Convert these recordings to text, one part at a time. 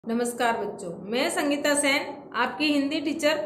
नमस्कार बच्चों, मैं संगीता सेन आपकी Hindi teacher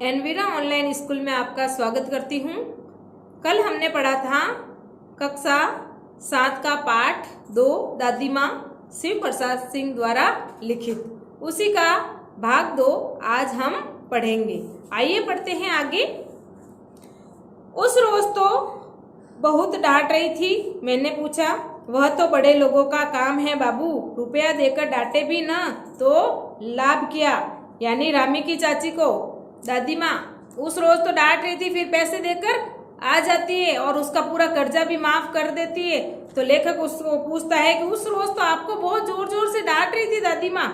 Envira online school में आपका स्वागत करती हूँ। कल हमने पढ़ा था कक्षा 7 का पाठ 2 दादी माँ शिव प्रसाद सिंह द्वारा लिखित, उसी का भाग 2 आज हम पढ़ेंगे। आइए पढ़ते हैं आगे। उस रोज तो बहुत डांट रही थी। मैंने पूछा, वह तो बड़े लोगों का काम है बाबू, रुपया देकर डांटे भी ना तो लाभ क्या? यानी रामी की चाची को दादी माँ उस रोज तो डांट रही थी, फिर पैसे देकर आ जाती है और उसका पूरा कर्जा भी माफ कर देती है। तो लेखक उसको पूछता है कि उस रोज तो आपको बहुत जोर जोर से डांट रही थी दादी माँ।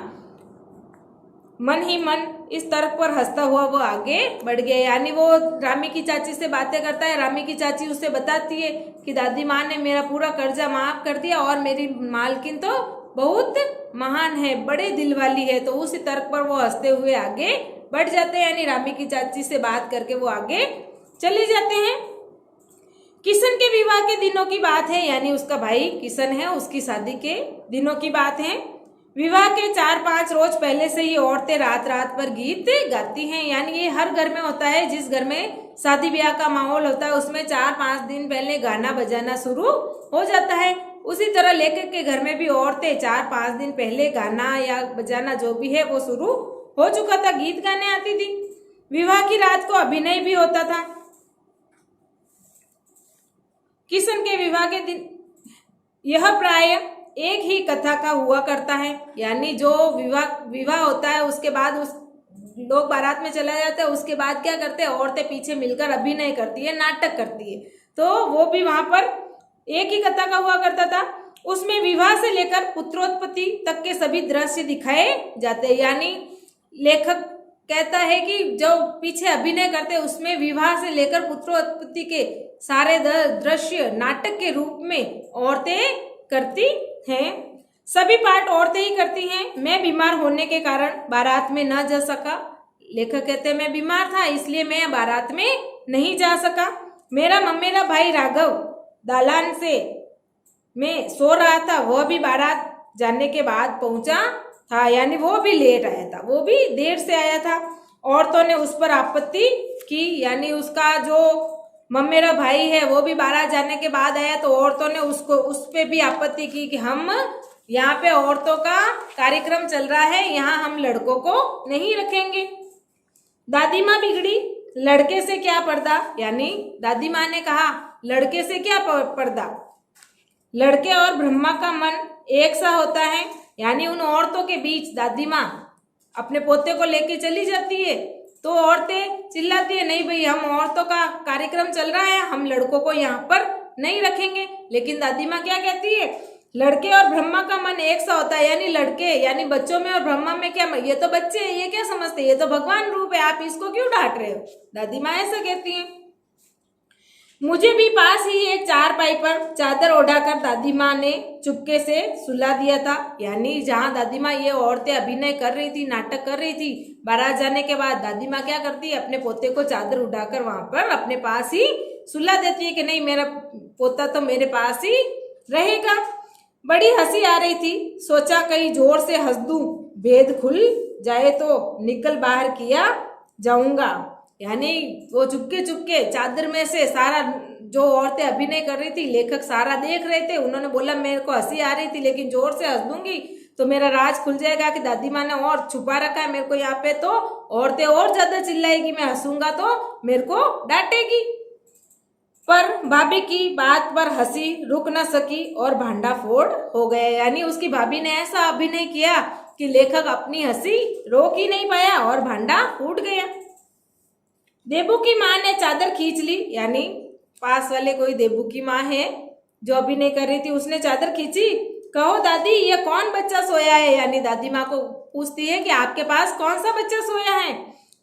मन ही मन इस तर्क पर हंसता हुआ वो आगे बढ़ गया। यानी वो रामी की चाची से बातें करता है। रामी की चाची उससे बताती है कि दादी माँ ने मेरा पूरा कर्जा माफ कर दिया और मेरी मालकिन तो बहुत महान है, बड़े दिल वाली है। तो उसी तर्क पर वो हंसते हुए आगे बढ़ जाते हैं। यानी रामी की चाची से बात करके वो आगे चले जाते हैं। किशन के विवाह के दिनों की बात है, यानी उसका भाई किशन है, उसकी शादी के दिनों की बात है। विवाह के 4-5 रोज पहले से ही औरतें रात रात भर गीत गाती हैं। यानी ये हर घर में होता है। जिस घर में शादी ब्याह का माहौल होता है उसमें 4-5 दिन पहले गाना बजाना शुरू हो जाता है। उसी तरह लेखक के घर में भी औरतें 4-5 दिन पहले गाना या बजाना जो भी है वो शुरू हो चुका था, गीत गाने आती थी। विवाह की रात को अभिनय भी होता था। किशन के विवाह के दिन यह प्राय एक ही कथा का हुआ करता है। यानी जो विवाह होता है उसके बाद उस लोग बारात में चला जाते हैं, उसके बाद क्या करते हैं, औरतें पीछे मिलकर अभिनय करती है, नाटक करती है। तो वो भी वहां पर एक ही कथा का हुआ करता था। उसमें विवाह से लेकर पुत्रोत्पत्ति तक के सभी दृश्य दिखाए जाते हैं। यानी लेखक कहता है कि जो पीछे अभिनय करते हैं उसमें विवाह से लेकर पुत्रोत्पत्ति के सारे दृश्य नाटक के रूप में औरतें करती हैं। सभी पाठ औरतें ही करती हैं। मैं बीमार होने के कारण बारात में न जा सका। लेखक कहते हैं मैं बीमार था इसलिए मैं बारात में नहीं जा सका। मेरा भाई राघव दालान से मैं सो रहा था, वह भी बारात जाने के बाद पहुंचा था। यानी वो भी लेट आया था, वो भी देर से आया था। औरतों ने उस पर आपत्ति की। यानी उसका जो मेरा भाई है वो भी बारात जाने के बाद आया, तो औरतों ने उस पे भी आपत्ति की कि हम यहाँ पे औरतों का कार्यक्रम चल रहा है, यहाँ हम लड़कों को नहीं रखेंगे। दादी माँ बिगड़ी, लड़के से क्या पर्दा? यानी दादी माँ ने कहा लड़के से क्या पर्दा, लड़के और ब्रह्मा का मन एक सा होता है। यानी उन औरतों के बीच दादी माँ अपने पोते को लेके चली जाती है तो औरतें चिल्लाती है, नहीं भाई हम औरतों का कार्यक्रम चल रहा है, हम लड़कों को यहाँ पर नहीं रखेंगे। लेकिन दादी माँ क्या कहती है, लड़के और ब्रह्मा का मन एक सा होता है। यानी लड़के यानी बच्चों में और ब्रह्मा में क्या, ये तो बच्चे हैं, ये क्या समझते हैं, ये तो भगवान रूप है, आप इसको क्यों डांट रहे हो? दादी माँ ऐसा कहती है। मुझे भी पास ही एक चारपाई पर चादर ओढ़ाकर दादी माँ ने चुपके से सुला दिया था। यानी जहाँ दादी माँ ये औरतें अभिनय कर रही थी, नाटक कर रही थी, बारात जाने के बाद दादी माँ क्या करती है, अपने पोते को चादर उठाकर वहां पर अपने पास ही सुला देती है कि नहीं मेरा पोता तो मेरे पास ही रहेगा। बड़ी हंसी आ रही थी, सोचा कहीं जोर से हंस दूं, भेद खुल जाए तो निकल बाहर किया जाऊंगा। यानी वो चुपके चुपके चादर में से सारा जो औरतें अभिनय कर रही थी, लेखक सारा देख रहे थे। उन्होंने बोला मेरे को हंसी आ रही थी लेकिन जोर से हंस दूंगी तो मेरा राज खुल जाएगा कि दादी माँ ने और छुपा रखा है मेरे को यहाँ पे, तो औरतें और ज्यादा चिल्लाएगी, मैं हंसूंगा तो मेरे को डांटेगी। पर भाभी की बात पर हंसी रुक न सकी और भांडा फोड़ हो गया। यानी उसकी भाभी ने ऐसा अभिनय किया कि लेखक अपनी हंसी रोक ही नहीं पाया और भांडा फूट गया। देबू की माँ ने चादर खींच ली। यानी पास वाले कोई देबू की माँ है जो अभिनय कर रही थी, उसने चादर खींची। कहो दादी ये कौन बच्चा सोया है? यानी दादी माँ को पूछती है कि आपके पास कौन सा बच्चा सोया है?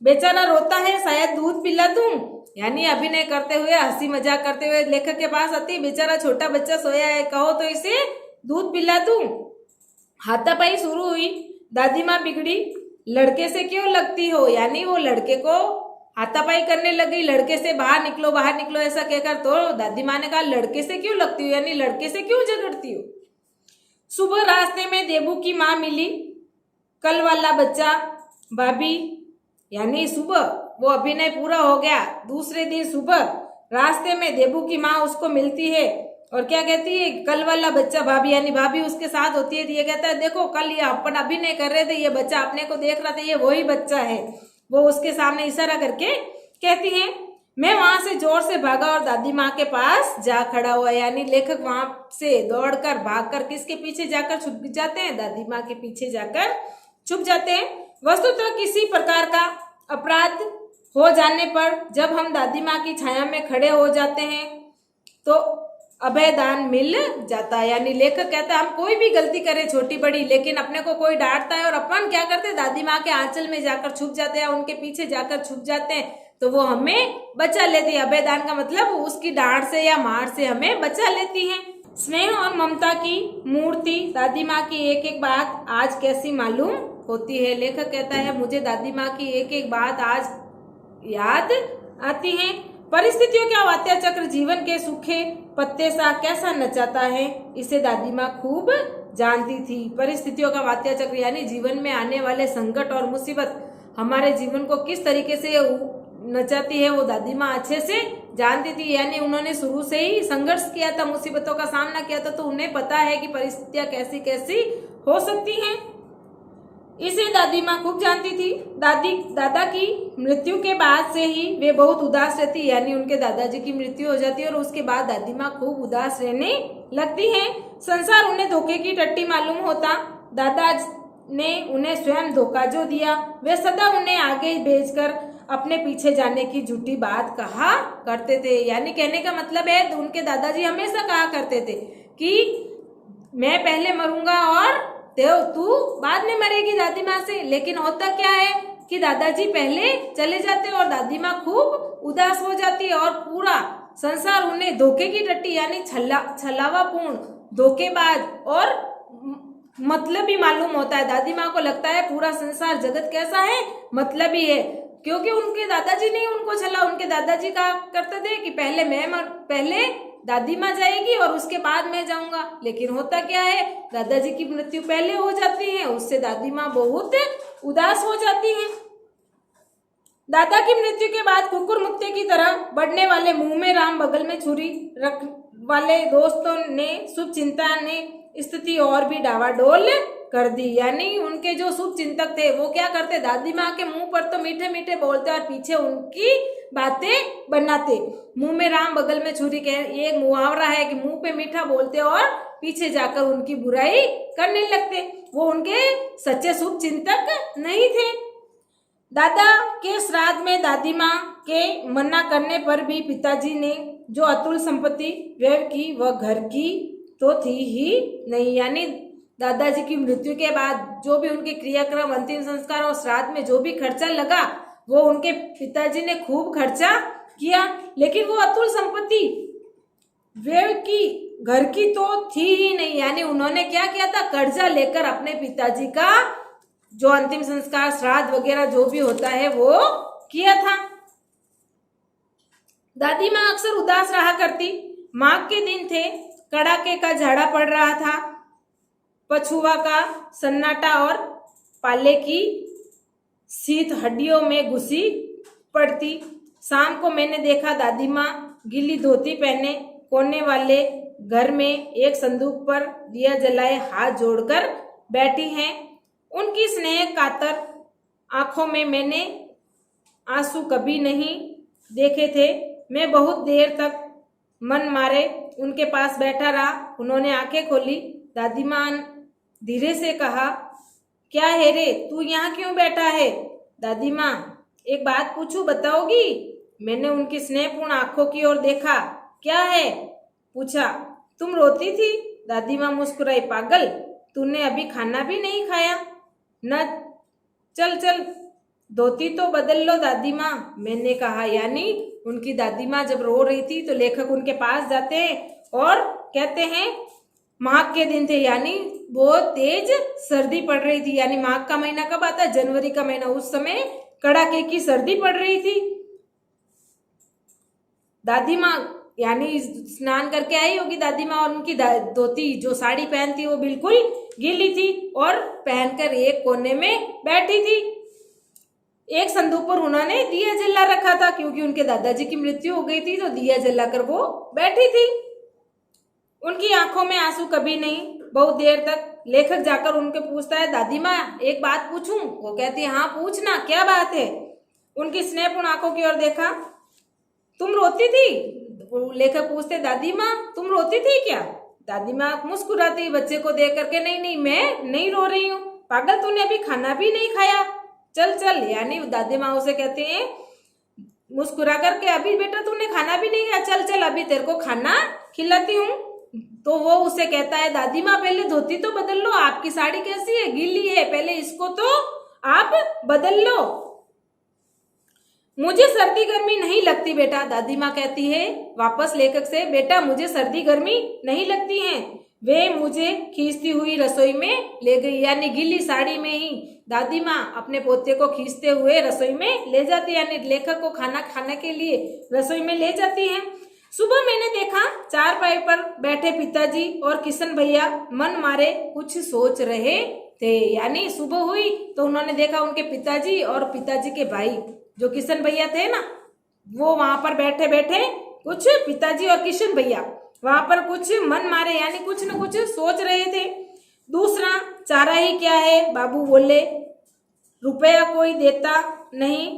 बेचारा रोता है, शायद दूध पिला दूं। यानी अभिनय करते हुए हंसी मजाक करते हुए लेखक के पास आती, बेचारा छोटा बच्चा सोया है, कहो तो इसे दूध पिला दूं। हाथापाई शुरू हुई। दादी माँ बिगड़ी, लड़के से क्यों लगती हो? यानी वो लड़के को हाथापाई करने लगी, लड़के से बाहर निकलो ऐसा कहकर। तो दादी माँ ने कहा लड़के से क्यों लगती हो, यानी लड़के से क्यों झगड़ती हो? सुबह रास्ते में देबू की माँ मिली। कल वाला बच्चा भाभी, यानी सुबह वो अभिनय पूरा हो गया। दूसरे दिन सुबह रास्ते में देबू की माँ उसको मिलती है और क्या कहती है, कल वाला बच्चा भाभी, यानी भाभी उसके साथ होती है। ये कहता है देखो कल ये अपन अभिनय कर रहे थे, ये बच्चा अपने को देख रहा था, ये वही बच्चा है। वो उसके सामने इशारा करके कहती है। मैं वहां से जोर से भागा और दादी माँ के पास जा खड़ा हुआ, यानी लेखक वहां से दौड़कर भागकर किसके पीछे जाकर छुप जाते हैं, दादी माँ के पीछे जाकर छुप जाते हैं। वस्तुतः किसी प्रकार का अपराध हो जाने पर जब हम दादी माँ की छाया में खड़े हो जाते हैं तो अभयदान मिल जाता है। यानी लेखक कहता है हम कोई भी गलती करें छोटी बड़ी, लेकिन अपने को कोई डांटता है और अपन क्या करते हैं, दादी माँ के आंचल में जाकर छुप जाते हैं, उनके पीछे जाकर छुप जाते हैं, तो वो हमें बचा लेती है। अभयदान का मतलब उसकी डांट से या मार से हमें बचा लेती है। स्नेह और ममता की मूर्ति दादी माँ की एक एक बात आज कैसी मालूम होती है। लेखक कहता है मुझे दादी माँ की एक एक बात आज याद आती है। परिस्थितियों का वात्या चक्र जीवन के सूखे पत्ते सा कैसा नचाता है, इसे दादी माँ खूब जानती थी। परिस्थितियों का वात्या चक्र यानी जीवन में आने वाले संकट और मुसीबत हमारे जीवन को किस तरीके से नचाती है वो दादी माँ अच्छे से जानती थी। यानी उन्होंने शुरू से ही संघर्ष किया था, मुसीबतों का सामना किया था, तो उन्हें पता है कि परिस्थितियां कैसी कैसी हो सकती हैं। इसे दादी माँ खूब जानती थी। दादा की मृत्यु के बाद से ही वे बहुत उदास रहती, यानी उनके दादाजी की मृत्यु हो जाती है और उसके बाद दादी माँ खूब उदास रहने लगती हैं। संसार उन्हें धोखे की टट्टी मालूम होता। दादा ने उन्हें स्वयं धोखा जो दिया, वे सदा उन्हें आगे भेजकर अपने पीछे जाने की झूठी बात कहा करते थे। यानी कहने का मतलब है उनके दादाजी हमेशा कहा करते थे कि मैं पहले मरूंगा और तू बाद में मरेगी दादी माँ से। लेकिन होता क्या है कि दादाजी पहले चले जाते और दादी माँ खूब उदास हो जाती है और पूरा संसार उन्हें धोखे की टट्टी यानी छलावापूर्ण, धोखेबाज और मतलबी मालूम होता है। दादी माँ को लगता है पूरा संसार जगत कैसा है, मतलबी है, क्योंकि उनके दादाजी ने उनको छला। उनके दादाजी कहा करते थे कि पहले दादी माँ जाएगी और उसके बाद मैं जाऊंगा। लेकिन होता क्या है, दादाजी की मृत्यु पहले हो जाती है, उससे दादी माँ बहुत उदास हो जाती हैं। दादा की मृत्यु के बाद कुकुर मुक्ते की तरह बढ़ने वाले मुंह में राम बगल में छुरी रख वाले दोस्तों ने शुभ चिंता ने स्थिति और भी डावाडोल कर दी। यानी उनके जो शुभ चिंतक थे वो क्या करते, दादी माँ के मुंह पर तो मीठे मीठे बोलते और पीछे उनकी बातें बनाते। मुंह में राम बगल में छुरी के ये मुहावरा है कि मुंह पे मीठा बोलते और पीछे जाकर उनकी बुराई करने लगते। वो उनके सच्चे शुभ चिंतक नहीं थे। दादा के श्राद्ध में दादी माँ के मना करने पर भी पिताजी ने जो अतुल संपत्ति व्यय की वह घर की तो थी ही नहीं। यानी दादाजी की मृत्यु के बाद जो भी उनके क्रियाक्रम, अंतिम संस्कार और श्राद्ध में जो भी खर्चा लगा वो उनके पिताजी ने खूब खर्चा किया, लेकिन वो अतुल संपत्ति व्यय की घर की तो थी ही नहीं। यानी उन्होंने क्या किया था, कर्जा लेकर अपने पिताजी का जो अंतिम संस्कार, श्राद्ध वगैरह जो भी होता है वो किया था। दादी माँ अक्सर उदास रहा करती। माघ के दिन थे, कड़ाके का झाड़ा पड़ रहा था, पछुआ का सन्नाटा और पाले की शीत हड्डियों में घुसी पड़ती। शाम को मैंने देखा दादी माँ गीली धोती पहने कोने वाले घर में एक संदूक पर दिया जलाए हाथ जोड़कर बैठी हैं। उनकी स्नेह कातर आंखों में मैंने आंसू कभी नहीं देखे थे। मैं बहुत देर तक मन मारे उनके पास बैठा रहा। उन्होंने आंखें खोली। दादी माँ धीरे से कहा, क्या है रे, तू यहाँ क्यों बैठा है? दादी माँ, एक बात पूछूं, बताओगी? मैंने उनकी स्नेहपूर्ण आंखों की ओर देखा। क्या है? पूछा। तुम रोती थी? दादी माँ मुस्कुराई। पागल, तूने अभी खाना भी नहीं खाया न? चल चल धोती तो बदल लो दादी माँ, मैंने कहा। यानी उनकी दादी माँ जब रो रही थी तो लेखक उनके पास जाते हैं और कहते हैं माघ के दिन थे, यानी बहुत तेज सर्दी पड़ रही थी। यानी माघ का महीना कब आता है? जनवरी का महीना। उस समय कड़ाके की सर्दी पड़ रही थी। दादी माँ यानी स्नान करके आई होगी दादी माँ, और उनकी धोती जो साड़ी पहनती वो बिल्कुल गीली थी और पहनकर एक कोने में बैठी थी। एक संदूक पर उन्होंने दिया जला रखा था, क्योंकि उनके दादाजी की मृत्यु हो गई थी, तो दिया जलाकर वो बैठी थी। उनकी आंखों में आंसू कभी नहीं। बहुत देर तक लेखक जाकर उनके पूछता है, दादी माँ एक बात पूछूं? वो कहती है, हाँ पूछना, क्या बात है? उनकी स्नेहपूर्ण आंखों की ओर देखा। तुम रोती थी? लेखक पूछते, दादी माँ तुम रोती थी क्या? दादी माँ मुस्कुराती बच्चे को देख करके, नहीं नहीं मैं नहीं रो रही हूँ। पागल, तूने अभी खाना भी नहीं खाया, चल चल। यानी दादी माँ उसे कहते हैं मुस्कुरा करके, अभी बेटा तूने खाना भी नहीं खाया, चल चल अभी तेरे को खाना खिलाती हूँ। तो वो उसे कहता है, दादी माँ पहले धोती तो बदल लो, आपकी साड़ी कैसी है, गीली है, पहले इसको तो आप बदल लो। मुझे सर्दी गर्मी नहीं लगती बेटा, दादी माँ कहती है वापस लेखक से, बेटा मुझे सर्दी गर्मी नहीं लगती है। वे मुझे खींचती हुई रसोई में ले गई, यानी गीली साड़ी में ही दादी माँ अपने पोते को खींचते हुए रसोई में ले जाती है, यानी लेखक को खाना खाने के लिए रसोई में ले जाती है। सुबह मैंने देखा चारपाई पर बैठे पिताजी और किशन भैया मन मारे कुछ सोच रहे थे। यानी सुबह हुई तो उन्होंने देखा उनके पिताजी और पिताजी के भाई जो किशन भैया थे ना, वो वहां पर बैठे बैठे कुछ, पिताजी और किशन भैया वहां पर कुछ मन मारे यानी कुछ न कुछ सोच रहे थे। दूसरा, चारा ही क्या है, बाबू बोले, रुपया कोई देता नहीं,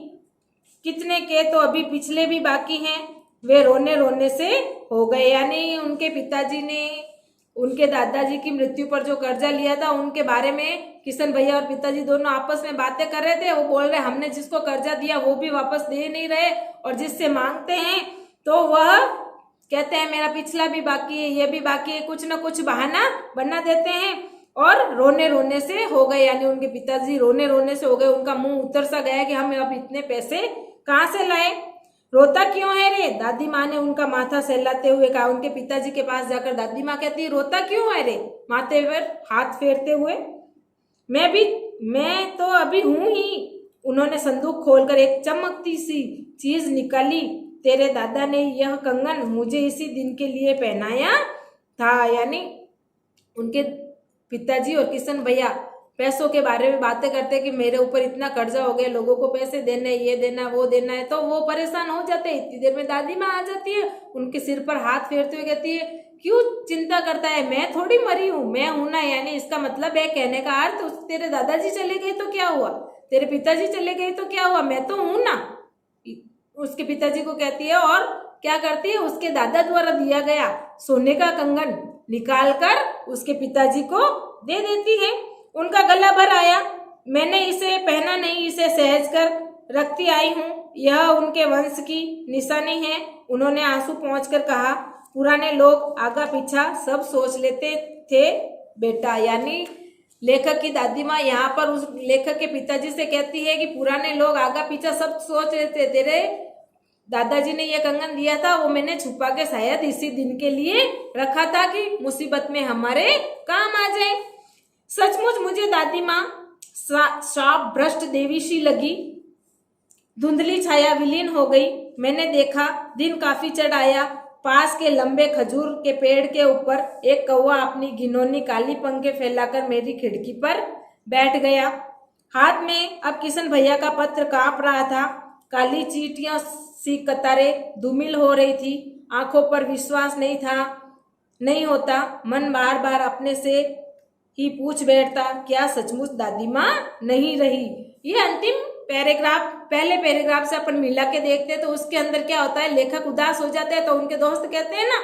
कितने के तो अभी पिछले भी बाकी हैं। वे रोने रोने से हो गए, यानी उनके पिताजी ने उनके दादाजी की मृत्यु पर जो कर्जा लिया था उनके बारे में किशन भैया और पिताजी दोनों आपस में बातें कर रहे थे। वो बोल रहे, हमने जिसको कर्जा दिया वो भी वापस दे नहीं रहे, और जिससे मांगते हैं तो वह कहते हैं मेरा पिछला भी बाकी है, ये भी बाकी है, कुछ ना कुछ बहाना बना देते हैं। और रोने रोने से हो गए, यानी उनके पिताजी रोने रोने से हो गए, उनका मुंह उतर सा गया कि हम अब इतने पैसे कहाँ से लाए। रोता क्यों है रे? दादी माँ ने उनका माथा सहलाते हुए कहा। उनके पिताजी के पास जाकर दादी माँ कहती है, रोता क्यों है रे? माथे पर हाथ फेरते हुए, मैं तो अभी हूं ही। उन्होंने संदूक खोलकर एक चमकती सी चीज निकाली। तेरे दादा ने यह कंगन मुझे इसी दिन के लिए पहनाया था। यानी उनके पिताजी और किशन भैया पैसों के बारे में बातें करते कि मेरे ऊपर इतना कर्जा हो गया, लोगों को पैसे देने, ये देना वो देना है, तो वो परेशान हो जाते हैं। इतनी देर में दादी माँ आ जाती है, उनके सिर पर हाथ फेरते हुए कहती है, क्यों चिंता करता है, मैं थोड़ी मरी हूँ, मैं हूं ना। यानी इसका मतलब है, कहने का अर्थ, तेरे दादाजी चले गए तो क्या हुआ, तेरे पिताजी चले गए तो क्या हुआ, मैं तो हूं ना। उसके पिताजी को कहती है, और क्या करती है, उसके दादा द्वारा दिया गया सोने का कंगन निकाल कर उसके पिताजी को दे देती है। उनका गला भर आया, मैंने इसे पहना नहीं, इसे सहज कर रखती आई हूँ, यह उनके वंश की निशानी है। उन्होंने आंसू पोंछकर कहा, पुराने लोग आगा पीछा सब सोच लेते थे बेटा। यानी लेखक की दादी माँ यहाँ पर उस लेखक के पिताजी से कहती है कि पुराने लोग आगा पीछा सब सोच लेते, तेरे दादाजी ने यह कंगन दिया था वो मैंने छुपा के शायद इसी दिन के लिए रखा था कि मुसीबत में हमारे काम आ जाए। सचमुच मुझे दादी माँ श्राप भ्रष्ट देवी सी लगी। धुंधली छाया विलीन हो गई। मैंने देखा दिन काफी चढ़ आया। पास के लंबे खजूर के पेड़ के ऊपर एक कौवा अपनी घिनौनी काली पंखे फैलाकर मेरी खिड़की पर बैठ गया। हाथ में अब किशन भैया का पत्र कांप रहा था। काली चींटियां सी कतारें धूमिल हो रही थी। आंखों पर विश्वास नहीं होता। मन बार बार अपने से ही पूछ बैठता, क्या सचमुच दादी माँ नहीं रही? ये अंतिम पैराग्राफ, पहले पैराग्राफ से अपन मिला के देखते हैं तो उसके अंदर क्या होता है, लेखक उदास हो जाते हैं तो उनके दोस्त कहते हैं ना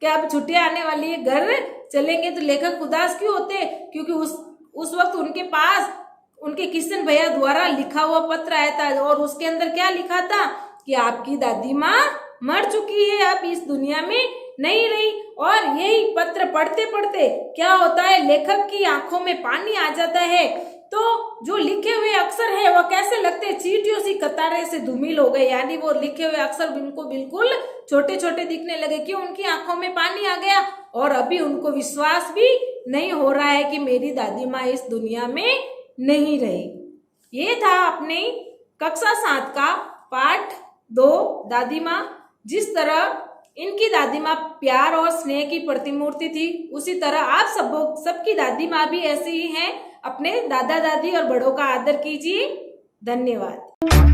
कि अब छुट्टियां आने वाली है, घर चलेंगे। तो लेखक उदास क्यों होते हैं? क्योंकि उस वक्त उनके पास उनके किशन भैया द्वारा लिखा हुआ पत्र आया था, और उसके अंदर क्या लिखा था कि आपकी दादी माँ मर चुकी है, अब इस दुनिया में नहीं रही। और यही पत्र पढ़ते पढ़ते क्या होता है, लेखक की आंखों में पानी आ जाता है। तो जो लिखे हुए अक्षर है वो कैसे लगते हैं, चींटियों सी कतारें से धूमिल हो गए। यानी वो लिखे हुए अक्षर उनको बिल्कुल छोटे छोटे दिखने लगे। क्यों? उनकी आंखों में पानी आ गया, और अभी उनको विश्वास भी नहीं हो रहा है कि मेरी दादी माँ इस दुनिया में नहीं रही। ये था अपने कक्षा 7 का पाठ 2 दादी माँ। जिस तरह इनकी दादी माँ प्यार और स्नेह की प्रतिमूर्ति थी। उसी तरह आप सबकी दादी माँ भी ऐसी ही हैं। अपने दादा दादी और बड़ों का आदर कीजिए। धन्यवाद।